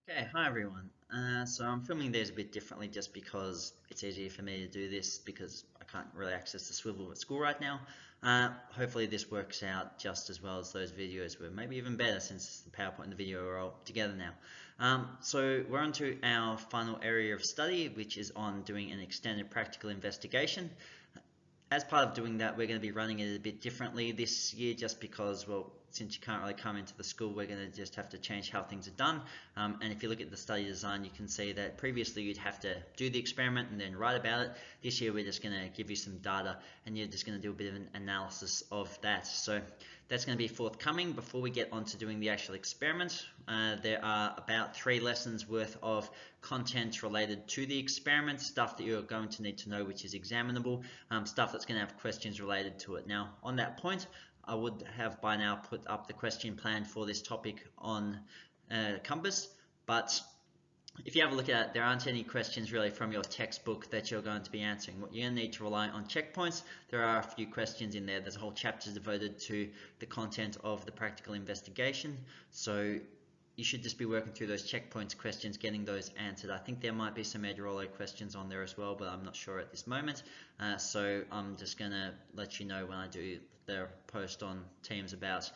Okay, hi everyone. So I'm filming these a bit differently just because it's easier for me to do this because I can't really access the swivel at school right now. Hopefully this works out just as well as those videos were, maybe even better since the PowerPoint and the video are all together now. So we're on to our final area of study, which is on doing an extended practical investigation. As part of doing that, we're going to be running it a bit differently this year just because, well, since you can't really come into the school, we're going to just have to change how things are done. And if you look at the study design, you can see that previously you'd have to do the experiment and then write about it. This year we're just going to give you some data and you're just going to do a bit of an analysis of that. So that's going to be forthcoming. Before we get on to doing the actual experiment, there are about 3 lessons worth of content related to the experiment, stuff that you're going to need to know which is examinable, stuff that's going to have questions related to it. Now, on that point, I would have by now put up the question plan for this topic on Compass, but if you have a look at it, there aren't any questions really from your textbook that you're going to be answering. What you're going to need to rely on checkpoints. There are a few questions in there. There's a whole chapter devoted to the content of the practical investigation. So you should just be working through those checkpoints questions, getting those answered. I think there might be some Edurolo questions on there as well, but I'm not sure at this moment. So I'm just going to let you know when I do the post on Teams about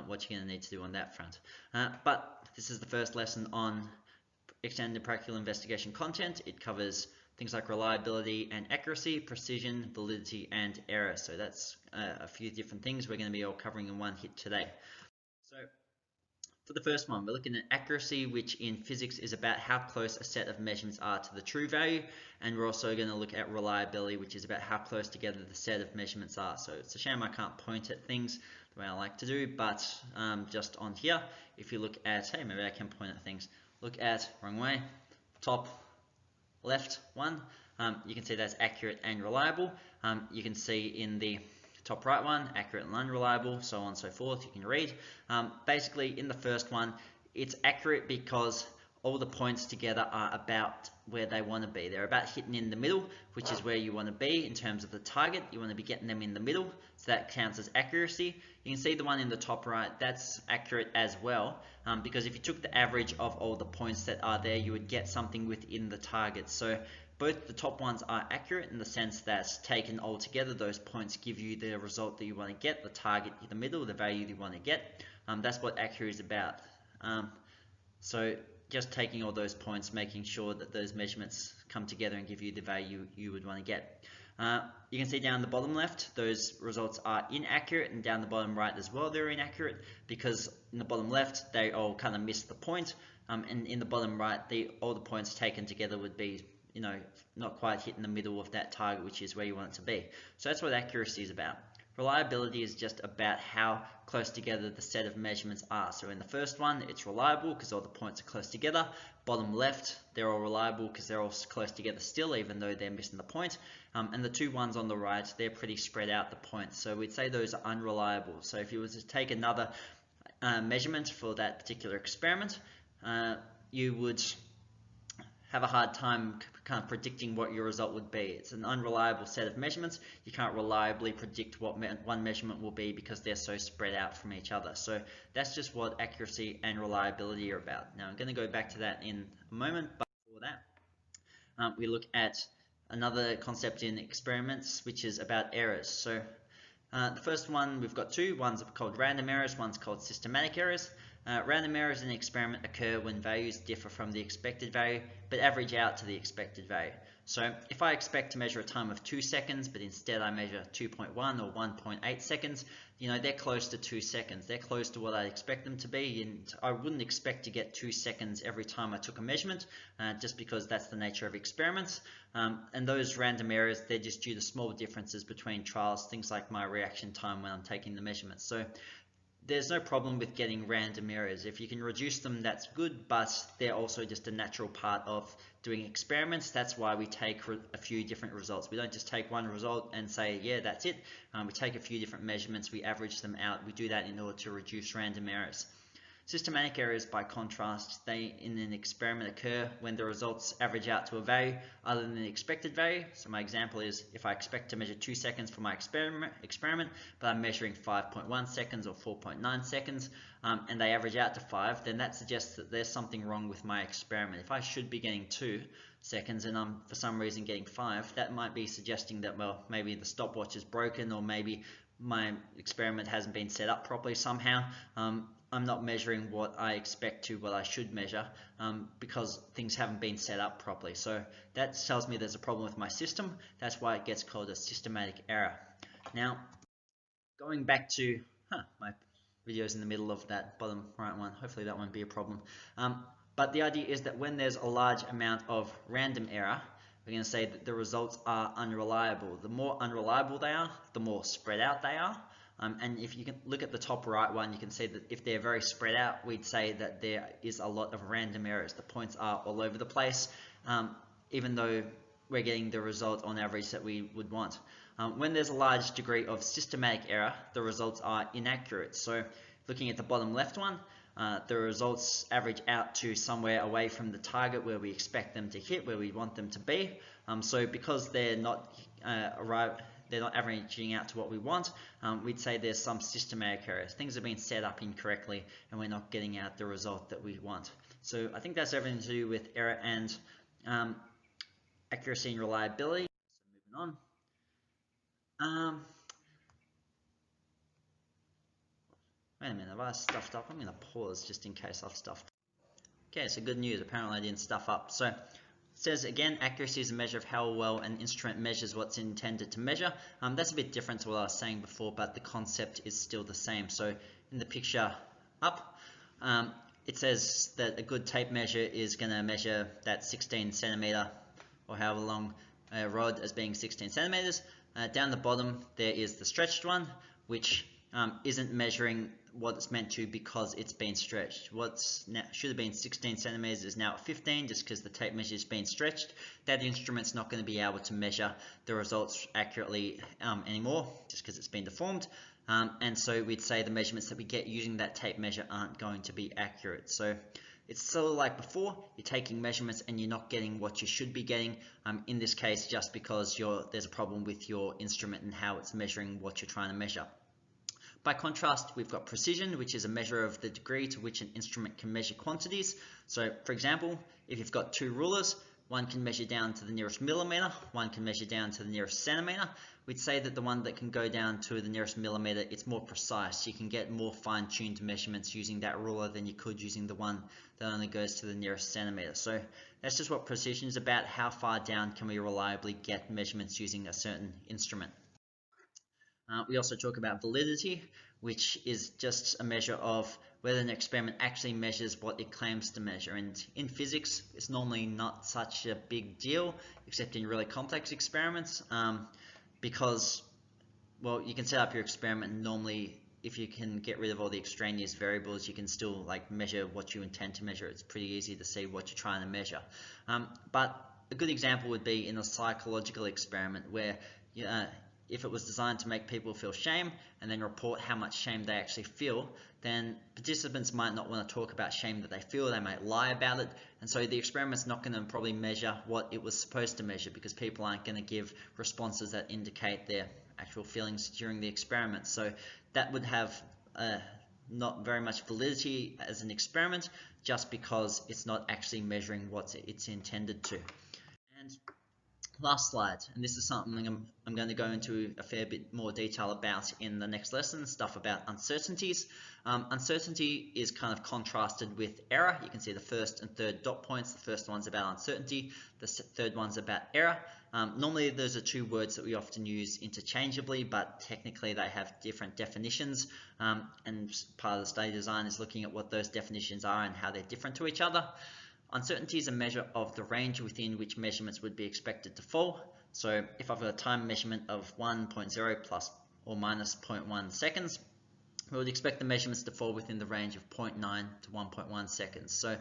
what you're going to need to do on that front. But this is the first lesson on extended practical investigation content. It covers things like reliability and accuracy, precision, validity, and error. So that's a few different things we're going to be all covering in one hit today. So for the first one, we're looking at accuracy, which in physics is about how close a set of measurements are to the true value. And we're also going to look at reliability, which is about how close together the set of measurements are. So it's a shame I can't point at things the way I like to do, but just on here, if you look at, hey, maybe I can point at things. Look at, wrong way, top left one, you can see that's accurate and reliable. You can see in the top right one, accurate and unreliable, so on and so forth, you can read. Basically, in the first one, it's accurate because all the points together are about where they want to be. They're about hitting in the middle, which is where you want to be in terms of the target. You want to be getting them in the middle, so that counts as accuracy. You can see the one in the top right, that's accurate as well, because if you took the average of all the points that are there, you would get something within the target. So both the top ones are accurate in the sense that taken all together, those points give you the result that you want to get, the target in the middle, the value you want to get. That's what accuracy is about. So just taking all those points, making sure that those measurements come together and give you the value you would want to get. You can see down the bottom left, those results are inaccurate, and down the bottom right as well, they're inaccurate, because in the bottom left, they all kind of miss the point, and in the bottom right, all the points taken together would be, not quite hitting the middle of that target, which is where you want it to be. So that's what accuracy is about. Reliability is just about how close together the set of measurements are. So in the first one, it's reliable because all the points are close together. Bottom left, they're all reliable because they're all close together still, even though they're missing the point. And the two ones on the right, they're pretty spread out the points. So we'd say those are unreliable. So if you were to take another measurement for that particular experiment, you would have a hard time kind of predicting what your result would be. It's an unreliable set of measurements. You can't reliably predict what one measurement will be because they're so spread out from each other. So that's just what accuracy and reliability are about. Now I'm going to go back to that in a moment, but before that, we look at another concept in experiments, which is about errors. So the first one, we've got two. One's called random errors, one's called systematic errors. Random errors in an experiment occur when values differ from the expected value, but average out to the expected value. So if I expect to measure a time of 2 seconds, but instead I measure 2.1 or 1.8 seconds, they're close to 2 seconds. They're close to what I expect them to be, and I wouldn't expect to get 2 seconds every time I took a measurement, just because that's the nature of experiments. And those random errors, they're just due to small differences between trials, things like my reaction time when I'm taking the measurements. So there's no problem with getting random errors. If you can reduce them, that's good, but they're also just a natural part of doing experiments. That's why we take a few different results. We don't just take one result and say, yeah, that's it. We take a few different measurements, we average them out. We do that in order to reduce random errors. Systematic errors, by contrast, they in an experiment occur when the results average out to a value other than the expected value. So my example is if I expect to measure 2 seconds for my experiment, but I'm measuring 5.1 seconds or 4.9 seconds, and they average out to 5, then that suggests that there's something wrong with my experiment. If I should be getting 2 seconds and I'm for some reason getting 5, that might be suggesting that, well, maybe the stopwatch is broken, or maybe my experiment hasn't been set up properly somehow. I'm not measuring what I expect to, what I should measure, because things haven't been set up properly. So that tells me there's a problem with my system. That's why it gets called a systematic error. Now, going back to my video's in the middle of that bottom right one. Hopefully that won't be a problem. But the idea is that when there's a large amount of random error, we're going to say that the results are unreliable. The more unreliable they are, the more spread out they are. And if you can look at the top right one, you can see that if they're very spread out, we'd say that there is a lot of random errors. The points are all over the place, even though we're getting the result on average that we would want. When there's a large degree of systematic error, the results are inaccurate. So looking at the bottom left one, the results average out to somewhere away from the target where we expect them to hit, where we want them to be. So because they're not averaging out to what we want, we'd say there's some systematic errors. Things have been set up incorrectly and we're not getting out the result that we want. So I think that's everything to do with error and accuracy and reliability. So moving on. Wait a minute, have I stuffed up? I'm going to pause just in case I've stuffed. Okay, so good news. Apparently I didn't stuff up. So it says again, accuracy is a measure of how well an instrument measures what's intended to measure. That's a bit different to what I was saying before, but the concept is still the same. So in the picture up, it says that a good tape measure is going to measure that 16 centimeter or however long rod as being 16 centimeters. Down the bottom there is the stretched one, which isn't measuring what it's meant to because it's been stretched. What's now should have been 16 centimeters is now 15 just because the tape measure has been stretched. That instrument's not going to be able to measure the results accurately anymore just because it's been deformed. And so we'd say the measurements that we get using that tape measure aren't going to be accurate. So it's sort of like before, you're taking measurements and you're not getting what you should be getting. In this case, just because there's a problem with your instrument and how it's measuring what you're trying to measure. By contrast, we've got precision, which is a measure of the degree to which an instrument can measure quantities. So for example, if you've got two rulers, one can measure down to the nearest millimeter, one can measure down to the nearest centimeter. We'd say that the one that can go down to the nearest millimeter, it's more precise. You can get more fine-tuned measurements using that ruler than you could using the one that only goes to the nearest centimeter. So that's just what precision is about. How far down can we reliably get measurements using a certain instrument? We also talk about validity, which is just a measure of whether an experiment actually measures what it claims to measure. And in physics, it's normally not such a big deal, except in really complex experiments, because, well, you can set up your experiment and normally if you can get rid of all the extraneous variables, you can still measure what you intend to measure. It's pretty easy to see what you're trying to measure. But a good example would be in a psychological experiment where if it was designed to make people feel shame and then report how much shame they actually feel, then participants might not want to talk about shame that they feel. They might lie about it, and so the experiment's not going to probably measure what it was supposed to measure because people aren't going to give responses that indicate their actual feelings during the experiment. So that would have not very much validity as an experiment just because it's not actually measuring what it's intended to. And last slide, and this is something I'm going to go into a fair bit more detail about in the next lesson, stuff about uncertainties. Uncertainty is kind of contrasted with error. You can see the first and third dot points. The first one's about uncertainty, the third one's about error. Normally those are two words that we often use interchangeably, but technically they have different definitions, and part of the study design is looking at what those definitions are and how they're different to each other. Uncertainty is a measure of the range within which measurements would be expected to fall. So if I've got a time measurement of 1.0 plus or minus 0.1 seconds, we would expect the measurements to fall within the range of 0.9 to 1.1 seconds. So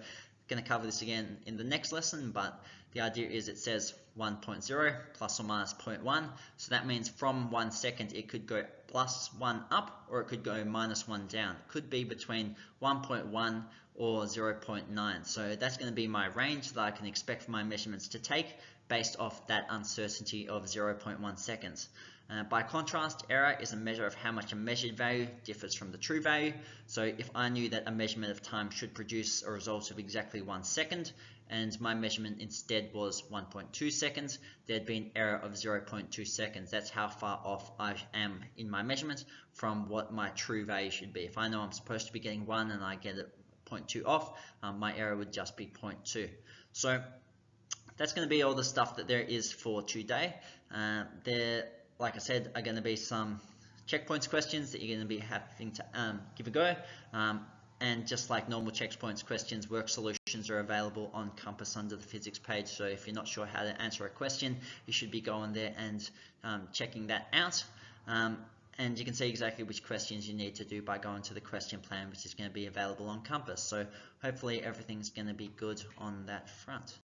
going to cover this again in the next lesson, but the idea is it says 1.0 plus or minus 0.1, so that means from 1 second it could go plus 1 up or it could go minus 1 down. It could be between 1.1 or 0.9, so that's going to be my range that I can expect for my measurements to take based off that uncertainty of 0.1 seconds. By contrast, error is a measure of how much a measured value differs from the true value. So if I knew that a measurement of time should produce a result of exactly 1 second, and my measurement instead was 1.2 seconds, there'd be an error of 0.2 seconds. That's how far off I am in my measurement from what my true value should be. If I know I'm supposed to be getting 1 and I get it 0.2 off, my error would just be 0.2. So that's going to be all the stuff that there is for today. There, like I said, are going to be some checkpoints questions that you're going to be having to give a go. And just like normal checkpoints questions, work solutions are available on Compass under the physics page. So if you're not sure how to answer a question, you should be going there and checking that out. And you can see exactly which questions you need to do by going to the question plan, which is going to be available on Compass. So hopefully everything's going to be good on that front.